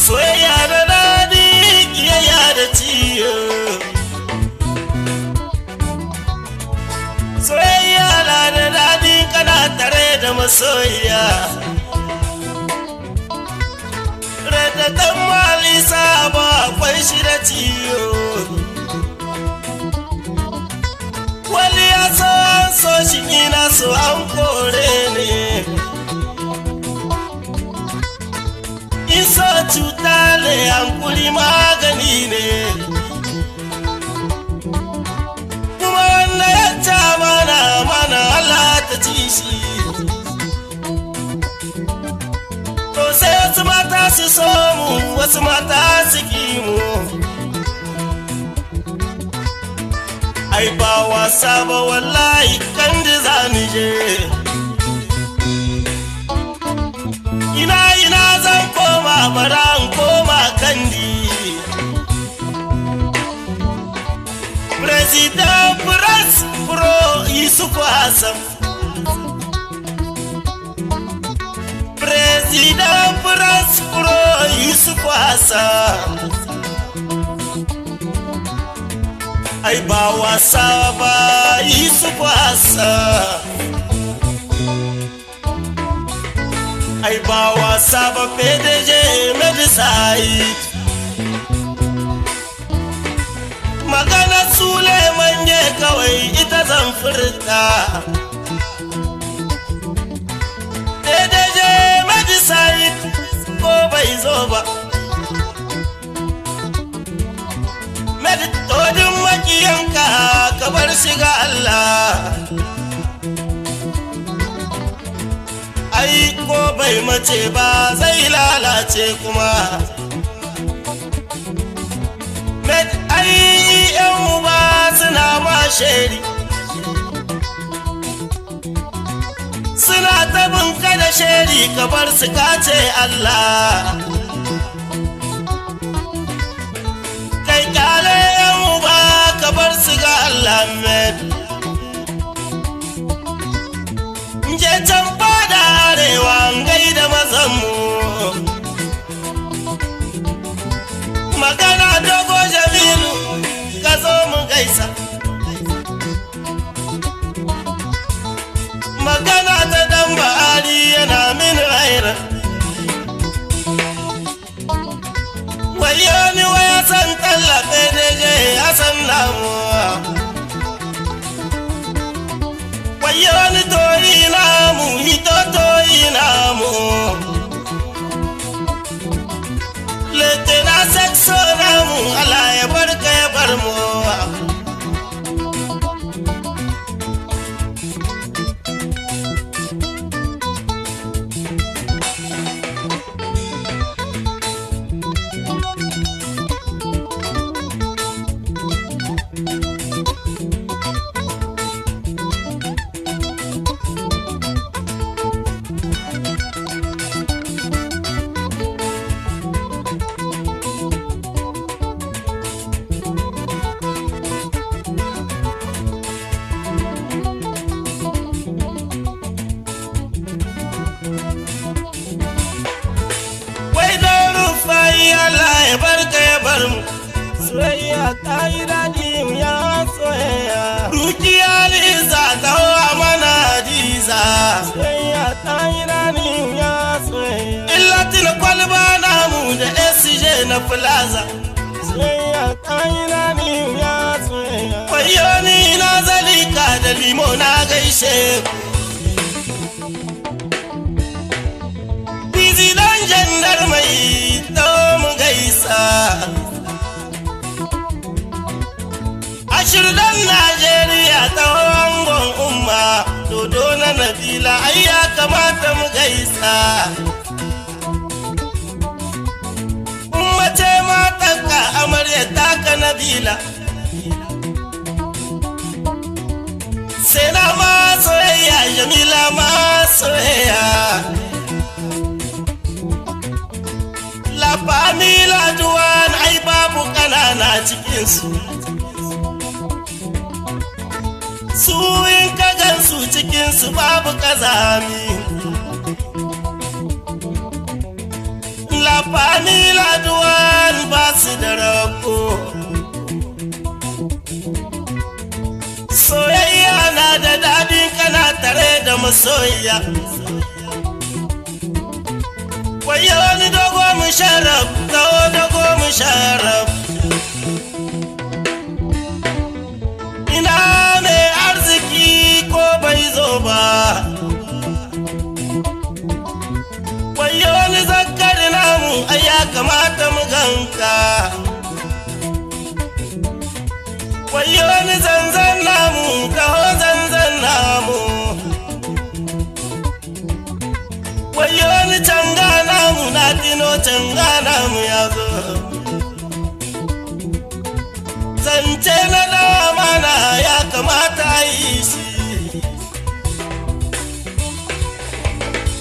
soyayya da daɗi kiyayya da ciyo. Soyayya na da daɗi kana tare da masoyiya. Radatan malisa ba akwai shi da ciyo. Wani ya so shi ina so an kore ne. Iso cuta ne hankuli magani ne. Kuma wanda ya ta mana Allah ta ci shi. To sai wasu mata su so mu, wasu mata su ki mu. Ai ba wasa ba wallahi kan da za ni je. Ina zan koma bara in koma kandi. President France Pro Yusufu Hassan. President France Pro Yusufu Hassan. Ai ba wasa ba Yusufu Hassan. Ai ba wasa ba PDG Mediside. Magana Suleiman ne kawai ita zan furta. PDG Mediside ko bai zo ba. Meditodin makiyanka ka bar shiga Allah. Ai ko bai mace ba zai lalace kuma. Ai yan uba suna ma sheri, suna ta binka da sheri ka bar su kace Allah. Kai kale yan uba ka bar su ga Allah med. Je can fada arewa ngai da mazanmu. Magana dogo Jamilu ka zo mu gaisa. Magana ta dan Bahari yana min raira. Wayoni waya san tallafe ne je Hassan namuwa. Wayoni tori namu hito tori namu. Lete na sekso namu Allah ya barka ya bar mu. Soyayya ta yi daɗi ya soyayya. Rukiya Liza ta hawa mana Hadiza. Soyayya ta yi daɗi ya soyayya. Illatin kwalba namu da SJ na Plaza. Soyayya ta yi daɗi ya soyayya. Kwayoni na Zalika da Limo na gaishe. Bizi dan jandarmai ta mu gaisa. Ashirdan Najeriya ta hangon umma. Dodo na Nabila ai ya kamata mu gaisa. Umma ce matanka amarya taka Nabila. Sai na ma soyayya Jamila ma soyayya. La famila duwan ai babu kanana cikinsu. Su in ka gansu cikinsu babu kazami. La famila laduwan ba su da rago. Soyayya na da daɗi kana tare da masoyiya. Wayo ni dogo musharraf, kawo dogo musharraf. Ina mai arziki ko bai zo ba. Wayo ni zakari namu ai ya kamata mu ganka. Wayo ni zanzan namu, kawo zanzan namu. Wayo ni canga namu, na tino canga namu ya zo. Zance na dawa mana ya kamata yi shi.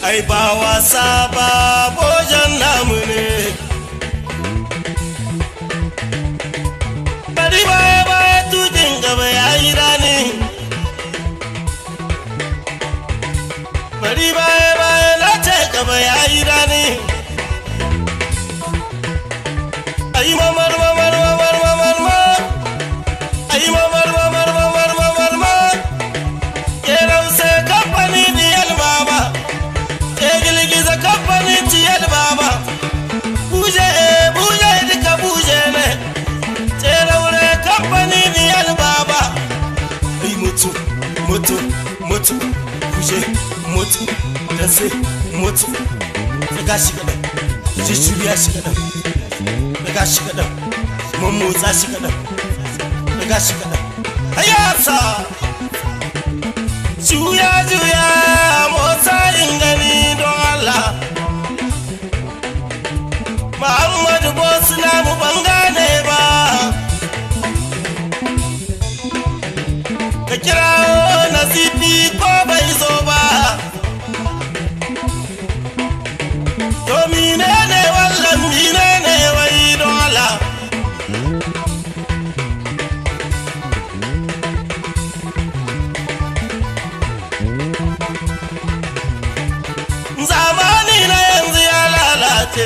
Ai ba wasa ba, bojan namu ne. Bari baya baya tukin gaba ya yi rani. Bari baya baya na ce gaba ya yi rani. Ai mamar mamar mamar mamar mamar. Ai mamar mamar mamar mamar mamar. Kerau sai kamfani diyal baba. Ke girgiza kamfani diyal baba. Buje buje duka buje ne. Teraure kamfani diyal baba. Ai mutu mutu mutu. Buje mutu danse mutu. Daga shi kaɗan. Jijjuya shi kaɗan. Daga shi kaɗan. Mun motsa shi kaɗan. Daga shi kaɗan. Hayasa! Juya juya motsa in gani don Allah. Muhammadu Bosu namu ban gane ba. Ka kirawo Nazifi ko bai zo ba. To menene wallan menene wai don Allah. Zamani na yanzu ya lalace.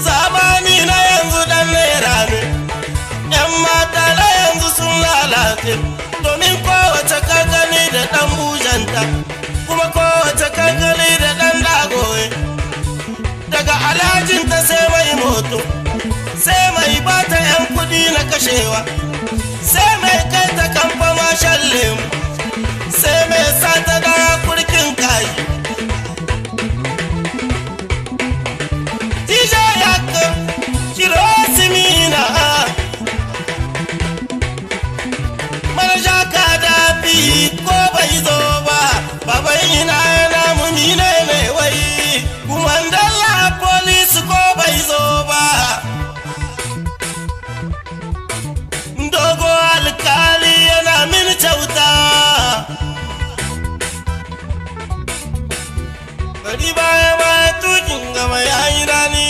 Zamani na yanzu dan naira ne. 'Yan mata na yanzu sun lalace. Domin kowace kankani da ɗan bujanta, kuma kowace kankani da ɗan dagoye. Daga alhajinta sai mai moto, sai mai bata 'yan kudi na kashewa, sai mai kai ta kamfa mashan lemu, sai mai sata da kurkin kayi. Tija yaka kiro simina Manaja ka dafi ko bai zo ba, baban ina yana mumine ne wai. Kumandala polis ko bai zo ba. Dogo alkali yana min kyauta. Bari baya baya tukin gaba ya yi rani.